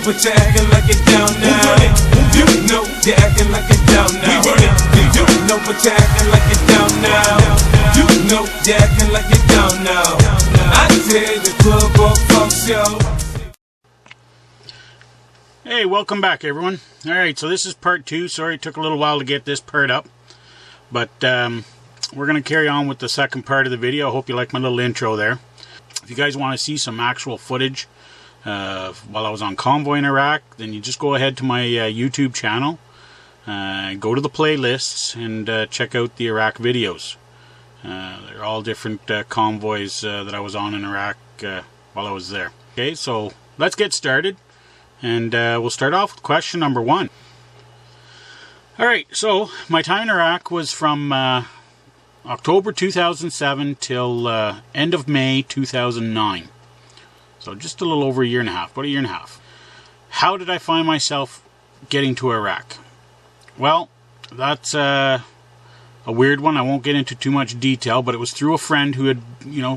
but you're acting like you're down now. You know you're acting like you're down now. You know, but you're acting like you're down now. You know you're acting like you're down now. I tell the club or folks, yo. Hey, welcome back, everyone. Alright, so this is part 2. Sorry it took a little while to get this part up. But we're going to carry on with the second part of the video. I hope you like my little intro there. If you guys want to see some actual footage while I was on convoy in Iraq, then you just go ahead to my YouTube channel, go to the playlists, and check out the Iraq videos. They're all different convoys that I was on in Iraq while I was there. Okay, so let's get started, and we'll start off with question number 1. Alright, so my time in Iraq was from October 2007 till end of May 2009. So just a little over a year and a half, about a year and a half. How did I find myself getting to Iraq? Well, that's a weird one. I won't get into too much detail, but it was through a friend who had,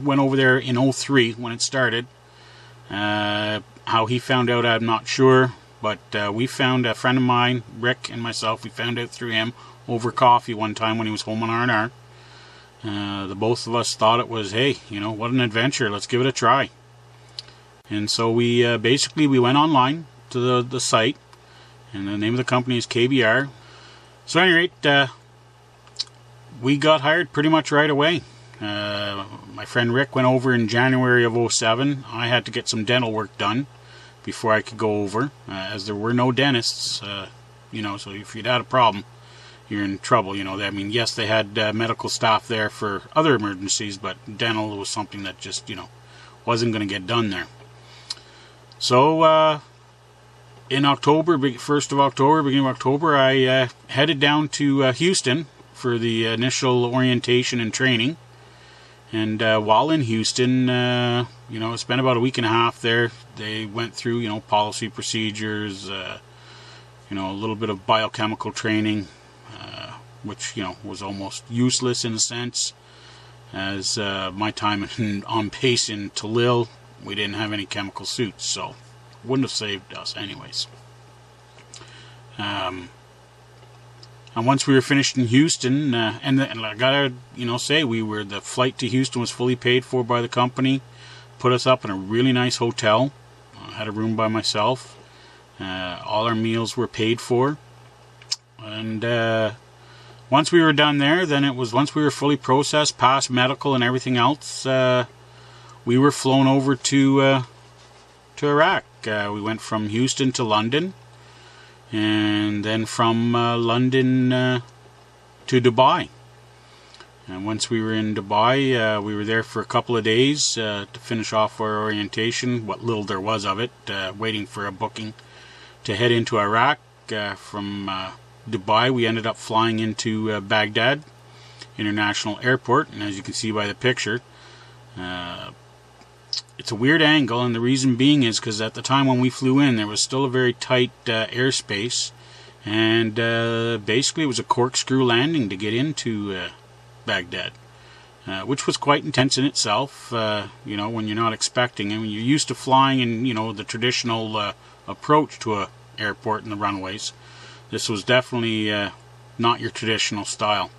went over there in 03 when it started. How he found out, I'm not sure, but we found a friend of mine, Rick, and myself, we found out through him over coffee one time when he was home on R&R. The both of us thought it was, hey, what an adventure, let's give it a try. And so we basically went online to the site, and the name of the company is KBR. So at any rate, we got hired pretty much right away. My friend Rick went over in January of 07. I had to get some dental work done before I could go over, as there were no dentists, so if you'd had a problem, you're in trouble. I mean, yes, they had medical staff there for other emergencies, but dental was something that just, wasn't going to get done there. So, in October, 1st of October, beginning of October, I headed down to Houston for the initial orientation and training. And while in Houston, spent about a week and a half there. They went through, policy procedures, a little bit of biochemical training, which, was almost useless in a sense, as my time on base in Talil, we didn't have any chemical suits, so wouldn't have saved us anyways. And once we were finished in Houston, and I gotta, say, the flight to Houston was fully paid for by the company, put us up in a really nice hotel, had a room by myself, all our meals were paid for, and once we were done there, then once we were fully processed, past medical and everything else, we were flown over to Iraq. We went from Houston to London, and then from London to Dubai. And once we were in Dubai, we were there for a couple of days to finish off our orientation, what little there was of it, waiting for a booking to head into Iraq. From Dubai, we ended up flying into Baghdad International Airport, and as you can see by the picture, it's a weird angle, and the reason being is because at the time when we flew in, there was still a very tight airspace, and basically it was a corkscrew landing to get into Baghdad, which was quite intense in itself, when you're not expecting, and when you're used to flying in, the traditional approach to a airport and the runways. This was definitely not your traditional style.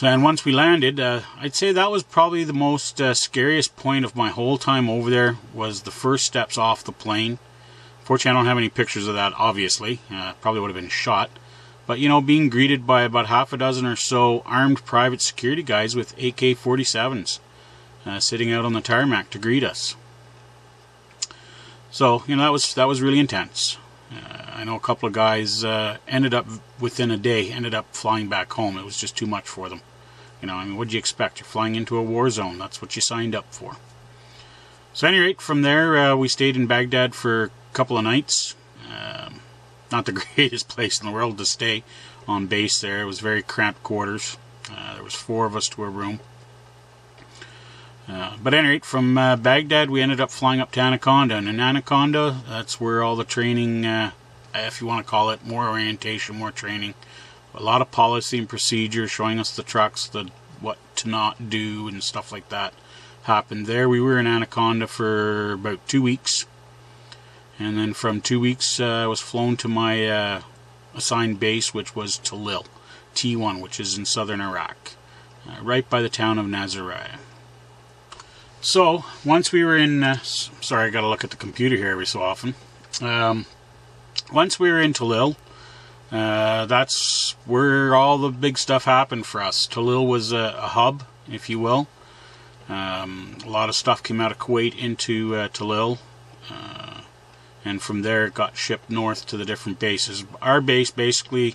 And once we landed, I'd say that was probably the most scariest point of my whole time over there, was the first steps off the plane. Fortunately, I don't have any pictures of that, obviously. Probably would have been shot. But, being greeted by about half a dozen or so armed private security guys with AK-47s sitting out on the tarmac to greet us. So, that was really intense. I know a couple of guys within a day, ended up flying back home. It was just too much for them. What'd you expect? You're flying into a war zone. That's what you signed up for. So at any rate, from there, we stayed in Baghdad for a couple of nights. Not the greatest place in the world to stay on base there. It was very cramped quarters. There was 4 of us to a room. But at any rate, from Baghdad, we ended up flying up to Anaconda. And in Anaconda, that's where all the training, if you want to call it, more orientation, more training. A lot of policy and procedure, showing us the trucks, what to not do and stuff like that happened there. We were in Anaconda for about 2 weeks. And then from 2 weeks, I was flown to my assigned base, which was Talil, T1, which is in southern Iraq, right by the town of Nasiriyah. So, once we were in... sorry, I gotta look at the computer here every so often. Once we were in Talil, that's where all the big stuff happened for us. Talil was a hub, if you will. A lot of stuff came out of Kuwait into Talil. And from there it got shipped north to the different bases. Our base basically,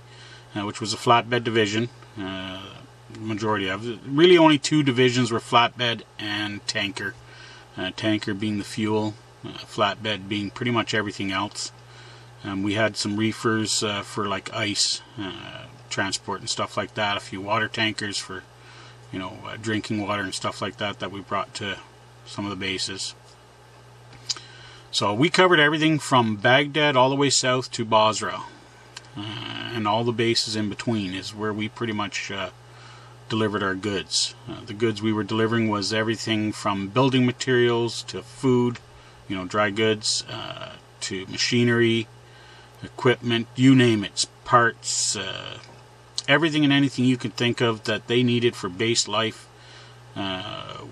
which was a flatbed division, majority of it, really only 2 divisions were flatbed and tanker. Tanker being the fuel, flatbed being pretty much everything else. We had some reefers for like ice transport and stuff like that. A few water tankers for, you know, drinking water and stuff like that we brought to some of the bases. So we covered everything from Baghdad all the way south to Basra, and all the bases in between is where we pretty much delivered our goods. The goods we were delivering was everything from building materials to food, you know, dry goods, to machinery, equipment, you name it, parts, everything and anything you could think of that they needed for base life,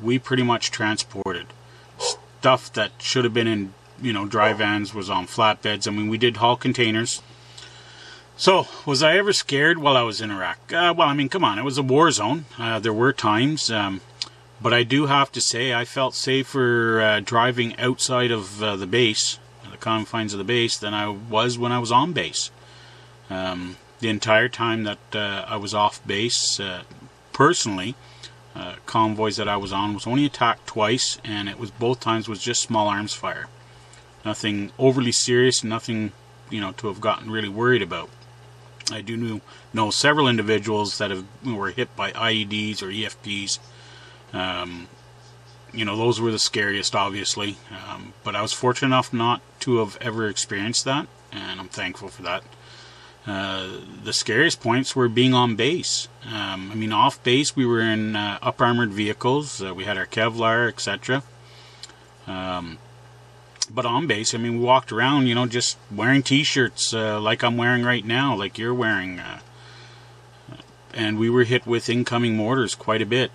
we pretty much transported. Stuff that should have been in, you know, dry vans was on flatbeds. I mean, we did haul containers. So, was I ever scared while I was in Iraq? Well, I mean, come on, it was a war zone. There were times, but I do have to say I felt safer driving outside of the base, the confines of the base, than I was when I was on base. The entire time that I was off base, personally, convoys that I was on was only attacked twice, and it was both times was just small arms fire. Nothing overly serious, nothing, you know, to have gotten really worried about. I do know several individuals that were hit by IEDs or EFPs. You know, those were the scariest, obviously. But I was fortunate enough not to have ever experienced that, and I'm thankful for that. The scariest points were being on base. I mean, off base we were in up armored vehicles. We had our Kevlar, etc. But on base, I mean, we walked around, you know, just wearing t-shirts like I'm wearing right now, like you're wearing. And we were hit with incoming mortars quite a bit.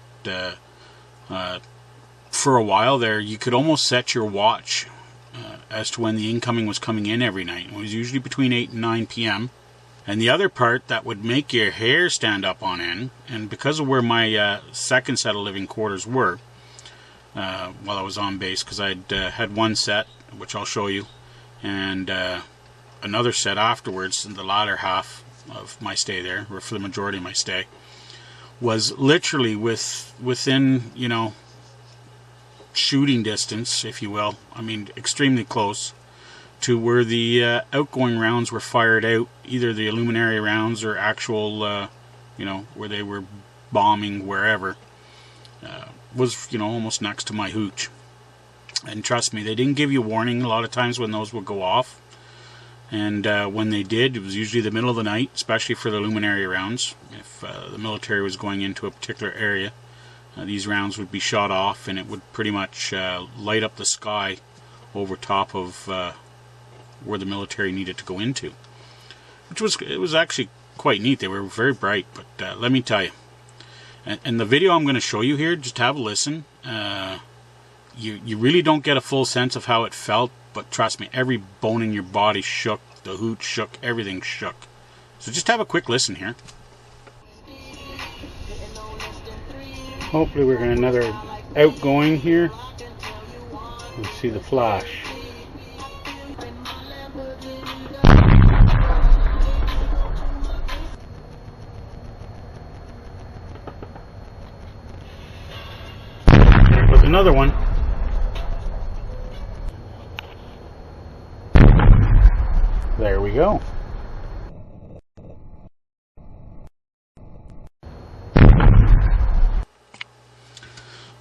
For a while there, you could almost set your watch as to when the incoming was coming in every night. It was usually between 8 and 9 p.m. And the other part that would make your hair stand up on end, and because of where my second set of living quarters were, while I was on base, because I'd had one set, which I'll show you, and another set afterwards in the latter half of my stay there, or for the majority of my stay, was literally within, you know, shooting distance, if you will. I mean, extremely close to where the outgoing rounds were fired out, either the Illuminary rounds or actual, you know, where they were bombing wherever, was, you know, almost next to my hooch. And trust me, they didn't give you warning a lot of times when those would go off. And when they did, it was usually the middle of the night, especially for the Luminary rounds. If the military was going into a particular area, these rounds would be shot off, and it would pretty much light up the sky over top of where the military needed to go into. It was actually quite neat. They were very bright, but let me tell you. And the video I'm going to show you here, just have a listen. You really don't get a full sense of how it felt, but trust me, every bone in your body shook, the hooch shook, everything shook. So just have a quick listen here. Hopefully we're going to another outgoing here. Let's see the flash. There's another one. There we go.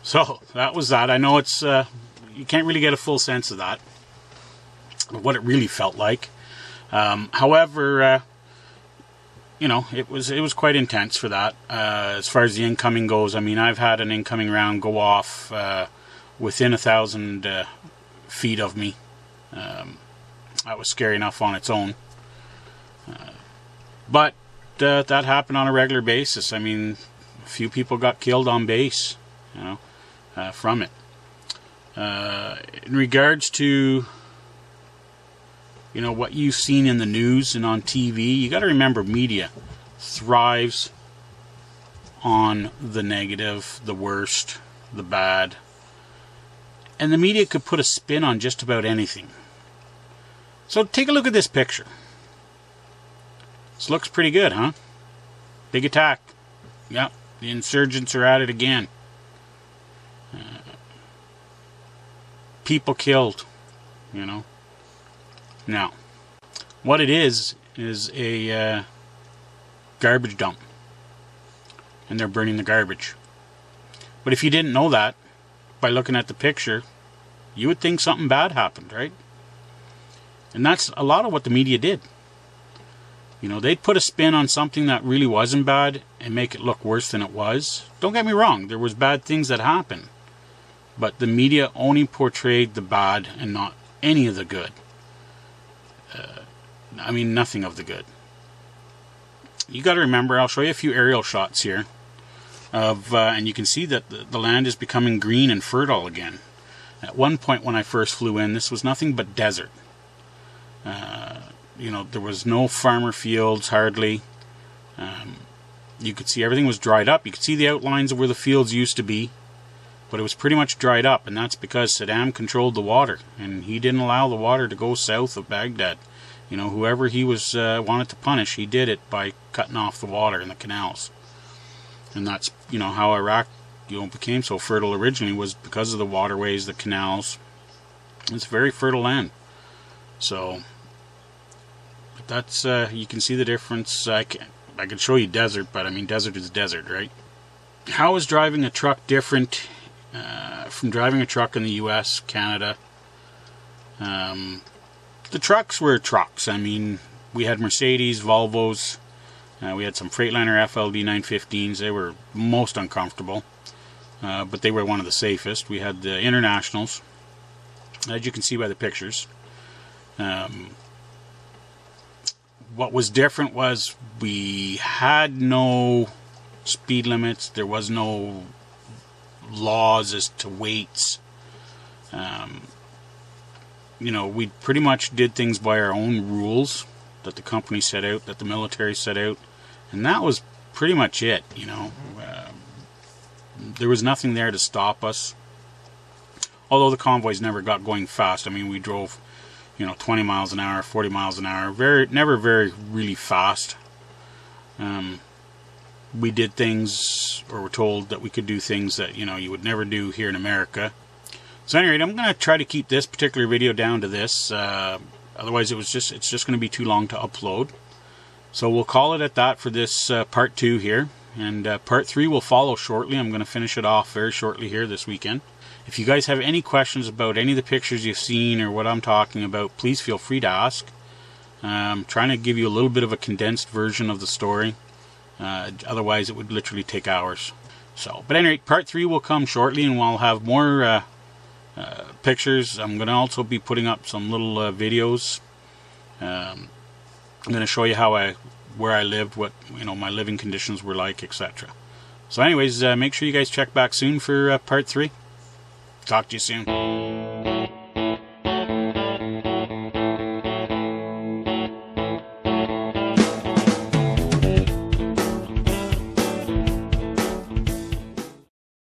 So that was that. I know it's you can't really get a full sense of that, of what it really felt like. However, you know, it was quite intense for that. As far as the incoming goes, I mean, I've had an incoming round go off within 1,000 feet of me. That was scary enough on its own. But that happened on a regular basis. I mean, a few people got killed on base, you know, from it. In regards to, you know, what you've seen in the news and on TV, you got to remember media thrives on the negative, the worst, the bad. And the media could put a spin on just about anything. So take a look at this picture. This looks pretty good, huh? Big attack. Yep, the insurgents are at it again. People killed, you know. Now, what it is a garbage dump. And they're burning the garbage. But if you didn't know that, by looking at the picture, you would think something bad happened, right? And that's a lot of what the media did. You know, they'd put a spin on something that really wasn't bad and make it look worse than it was. Don't get me wrong, there was bad things that happened. But the media only portrayed the bad and not any of the good. I mean, nothing of the good. You got to remember, I'll show you a few aerial shots here. And you can see that the land is becoming green and fertile again. At one point when I first flew in, this was nothing but desert. You know, there was no farmer fields, hardly. You could see everything was dried up. You could see the outlines of where the fields used to be. But it was pretty much dried up, and that's because Saddam controlled the water. And he didn't allow the water to go south of Baghdad. You know, whoever he was wanted to punish, he did it by cutting off the water in the canals. And that's, you know, how Iraq, you know, became so fertile originally, was because of the waterways, the canals. It's a very fertile land. So, but that's, you can see the difference. I could show you desert, but I mean, desert is desert, right? How is driving a truck different from driving a truck in the US, Canada? The trucks were trucks. I mean, we had Mercedes, Volvos. We had some Freightliner FLD 915s. They were most uncomfortable, but they were one of the safest. We had the Internationals, as you can see by the pictures. What was different was we had no speed limits. There was no laws as to weights. You know, we pretty much did things by our own rules that the company set out, that the military set out, and that was pretty much it. You know, there was nothing there to stop us. Although the convoys never got going fast. I mean, we drove, you know, 20 miles an hour, 40 miles an hour, never very really fast. We did things, or were told that we could do things that, you know, you would never do here in America. So anyway, I'm going to try to keep this particular video down to this. Otherwise, it's just going to be too long to upload. So we'll call it at that for this part 2 here. And part 3 will follow shortly. I'm going to finish it off very shortly here this weekend. If you guys have any questions about any of the pictures you've seen or what I'm talking about, please feel free to ask. I'm trying to give you a little bit of a condensed version of the story. Otherwise, it would literally take hours. So, but anyway, part 3 will come shortly, and we'll have more pictures. I'm going to also be putting up some little videos. I'm going to show you where I lived, what, you know, my living conditions were like, etc. So anyways, make sure you guys check back soon for part 3. Talk to you soon.